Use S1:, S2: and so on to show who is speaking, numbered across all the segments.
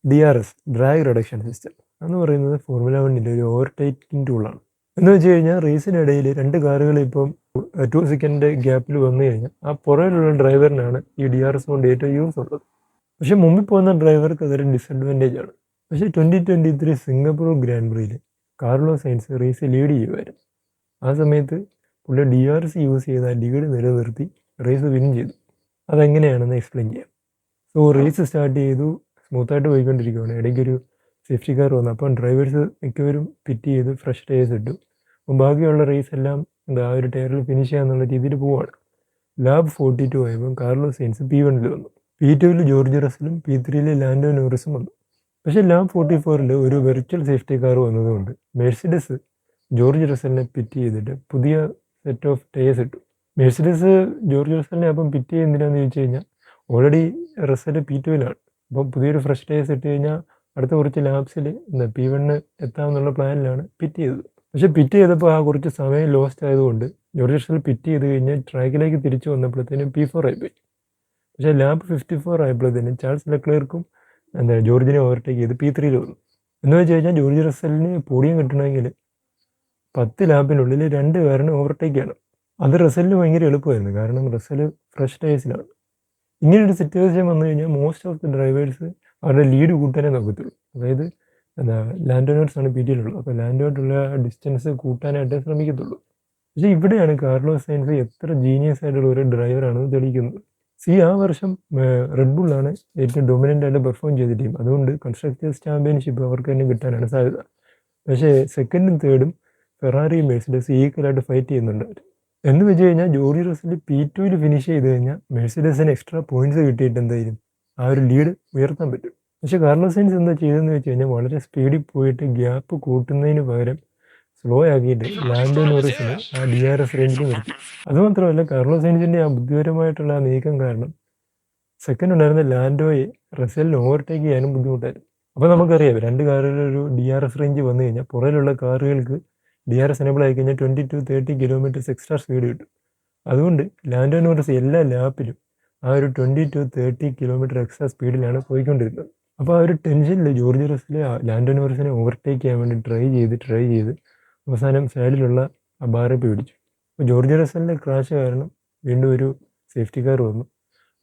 S1: DRS drag reduction system എന്ന് പറയുന്നത് formula 1ൻ്റെ ഒരു ഓവർടേക്കിംഗ് ടൂളാണ്. എന്ന് വെച്ച് കഴിഞ്ഞാൽ റേസിനിടയിൽ 2 കാറുകൾ ഇപ്പം 2 സെക്കൻഡ് ഗ്യാപ്പിൽ വന്നു കഴിഞ്ഞാൽ ആ പുറകിലുള്ള ഡ്രൈവറിനാണ് ഈ DRS കൊണ്ട് ഏറ്റവും യൂസ് ഉള്ളത്. പക്ഷെ മുമ്പിൽ പോകുന്ന ഡ്രൈവർക്ക് അതൊരു ഡിസഡ്വാൻറ്റേജ് ആണ്. പക്ഷേ 2023 സിംഗപ്പൂർ ഗ്രാൻഡ് പ്രിയിൽ കാർലോസ് സൈൻസ് റേസ് ലീഡ് ചെയ്യുമായിരുന്നു. ആ സമയത്ത് പുള്ളി DRS യൂസ് ചെയ്ത് ആ ലീഡ് നിലനിർത്തി റേസ് വിൻ ചെയ്തു. അതെങ്ങനെയാണെന്ന് എക്സ്പ്ലെയിൻ ചെയ്യാം. സോ റേസ് സ്റ്റാർട്ട് ചെയ്തു, സ്മൂത്തായിട്ട് പോയിക്കൊണ്ടിരിക്കുകയാണ്. ഇടയ്ക്കൊരു സേഫ്റ്റി കാർ വന്നു. അപ്പം ഡ്രൈവേഴ്സ് മിക്കവരും പിറ്റ് ചെയ്ത് ഫ്രഷ് ടയേഴ്സ് ഇട്ടു. അപ്പം ബാക്കിയുള്ള റേസ് എല്ലാം ആ ഒരു ടയറിൽ ഫിനിഷ് ചെയ്യാന്നുള്ള രീതിയിൽ പോവുകയാണ്. ലാബ് 42 ആയപ്പം കാർലോസ് സൈൻസ് P1 വന്നു. P2 ജോർജ് റസലും P3 ലാൻഡോ നോറിസും വന്നു. പക്ഷേ ലാബ് 44 ഒരു വെർച്വൽ സേഫ്റ്റി കാർ വന്നതുകൊണ്ട് മെഴ്സിഡസ് ജോർജ് റസലിനെ പിറ്റ് ചെയ്തിട്ട് പുതിയ സെറ്റ് ഓഫ് ടയേഴ്സ് ഇട്ടു. മെഴ്സിഡസ് ജോർജ് റസലിനെ അപ്പം പിറ്റ് ചെയ്യുന്നതിനാന്ന് ചോദിച്ചു കഴിഞ്ഞാൽ ഓൾറെഡി റസൽ P2 അപ്പം പുതിയൊരു ഫ്രഷ് ടയേഴ്സ് ഇട്ട് കഴിഞ്ഞാൽ അടുത്ത കുറച്ച് ലാബ്സിൽ P1 എത്താമെന്നുള്ള പ്ലാനിലാണ് പിറ്റ് ചെയ്തത്. പക്ഷേ പിറ്റ് ചെയ്തപ്പോൾ ആ കുറച്ച് സമയം ലോസ്റ്റ് ആയതുകൊണ്ട് ജോർജ് റസൽ പിറ്റ് ചെയ്ത് കഴിഞ്ഞ് ട്രാക്കിലേക്ക് തിരിച്ചു വന്നപ്പോഴത്തേനും P4 ആയിപ്പോയി. പക്ഷേ ലാബ് 54 ആയപ്പോഴത്തേനും ചാൾസ് ലെക്ലർക്കും ജോർജിനെ ഓവർടേക്ക് ചെയ്ത് P3 വന്നു. എന്ന് വെച്ച് കഴിഞ്ഞാൽ ജോർജ് റസലിന് പോഡിയം കിട്ടണമെങ്കിൽ 10 ലാബിനുള്ളിൽ 2 പേരിനെ ഓവർടേക്ക് ചെയ്യണം. അത് റസലിന് ഭയങ്കര എളുപ്പമായിരുന്നു, കാരണം റസൽ ഫ്രഷ് ടയേഴ്സിലാണ്. ഇങ്ങനൊരു സിറ്റുവേഷൻ വന്നു കഴിഞ്ഞാൽ മോസ്റ്റ് ഓഫ് ദി ഡ്രൈവേഴ്സ് അവരുടെ ലീഡ് കൂട്ടാനേ നോക്കത്തുള്ളൂ. അതായത് ലാൻഡോ നോട്ട്സാണ് P2 അപ്പോൾ ലാൻഡോട്ടുള്ള ഡിസ്റ്റൻസ് കൂട്ടാനായിട്ടേ ശ്രമിക്കത്തുള്ളൂ. പക്ഷേ ഇവിടെയാണ് കാർലോസ് സൈൻസ് എത്ര ജീനിയസ് ആയിട്ടുള്ള ഒരു ഡ്രൈവറാണെന്ന് തെളിയിക്കുന്നത്. ആ വർഷം റെഡ് ബുള്ളാണ് ഏറ്റവും ഡൊമിനൻ്റ് ആയിട്ട് പെർഫോം ചെയ്ത ടീം. അതുകൊണ്ട് കൺസ്ട്രക്ടേഴ്സ് ചാമ്പ്യൻഷിപ്പ് അവർക്ക് തന്നെ കിട്ടാനാണ് സാധ്യത. പക്ഷേ സെക്കൻഡും തേർഡും ഫെറാറി മെഴ്സിഡസ് ഈക്വലായിട്ട് ഫൈറ്റ് ചെയ്യുന്നുണ്ട് അവർ. എന്ന് വെച്ച് കഴിഞ്ഞാൽ ജോർജ് റസൽ P2 ഫിനിഷ് ചെയ്ത് കഴിഞ്ഞാൽ മെഴ്സിഡസിന് എക്സ്ട്രാ പോയിന്റ്സ് കിട്ടിയിട്ട് എന്തായാലും ആ ഒരു ലീഡ് ഉയർത്താൻ പറ്റും. പക്ഷേ കാർലോസ് സൈൻസ് എന്താ ചെയ്തതെന്ന് വെച്ച് കഴിഞ്ഞാൽ വളരെ സ്പീഡിൽ പോയിട്ട് ഗ്യാപ്പ് കൂട്ടുന്നതിന് പകരം സ്ലോ ആക്കിയിട്ട് ലാൻഡോ നോറിസിനെ ആ DRS റേഞ്ചിൽ നിർത്തി. അതുമാത്രമല്ല, കാർലോസ് സൈൻസിൻ്റെ ആ ബുദ്ധിപരമായിട്ടുള്ള ആ നീക്കം കാരണം സെക്കൻഡ് ഉണ്ടായിരുന്ന ലാൻഡോയെ റസലിന് ഓവർടേക്ക് ചെയ്യാനും ബുദ്ധിമുട്ടായിരുന്നു. അപ്പോൾ നമുക്കറിയാം 2 കാറുകളിലൊരു DRS റേഞ്ച് വന്നു കഴിഞ്ഞാൽ പുറകിലുള്ള കാറുകൾക്ക് DRS എനേബിൾ ആയി കഴിഞ്ഞാൽ 20-30 കിലോമീറ്റേഴ്സ് എക്സ്ട്രാ സ്പീഡ് കിട്ടും. അതുകൊണ്ട് ലാൻഡോ നോറിസ് എല്ലാ ലാപ്പിലും ആ ഒരു 20-30 കിലോമീറ്റർ എക്സ്ട്രാ സ്പീഡിലാണ് പോയിക്കൊണ്ടിരുന്നത്. അപ്പോൾ ആ ഒരു ടെൻഷനിൽ ജോർജ് റസൽ ലാൻഡോ നോറിസിനെ ഓവർടേക്ക് ചെയ്യാൻ വേണ്ടി ട്രൈ ചെയ്ത് അവസാനം സൈഡിലുള്ള ആ ബാറെ പിടിച്ചു. അപ്പോൾ ജോർജ് റസലിൻ്റെ ക്രാഷ് കാരണം വീണ്ടും ഒരു സേഫ്റ്റി കാർ വന്നു.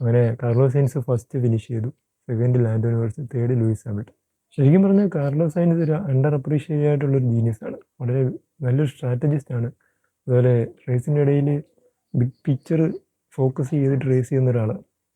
S1: അങ്ങനെ കാർലോസ് സൈൻസ് ഫസ്റ്റ് ഫിനിഷ് ചെയ്തു, second Lando Norris, third Luis Hamilton. ശരിക്കും പറഞ്ഞാൽ കാർലോസ് സൈൻസ് ഒരു അണ്ടർ അപ്രീഷിയേറ്റ് ആയിട്ടുള്ളൊരു ജീനിയസാണ്. വളരെ നല്ലൊരു സ്ട്രാറ്റജിസ്റ്റാണ്. അതുപോലെ റേസിൻ്റെ ഇടയിൽ ബിഗ് പിക്ചർ ഫോക്കസ് ചെയ്തിട്ട് റേസ് ചെയ്യുന്ന ഒരാളാണ്.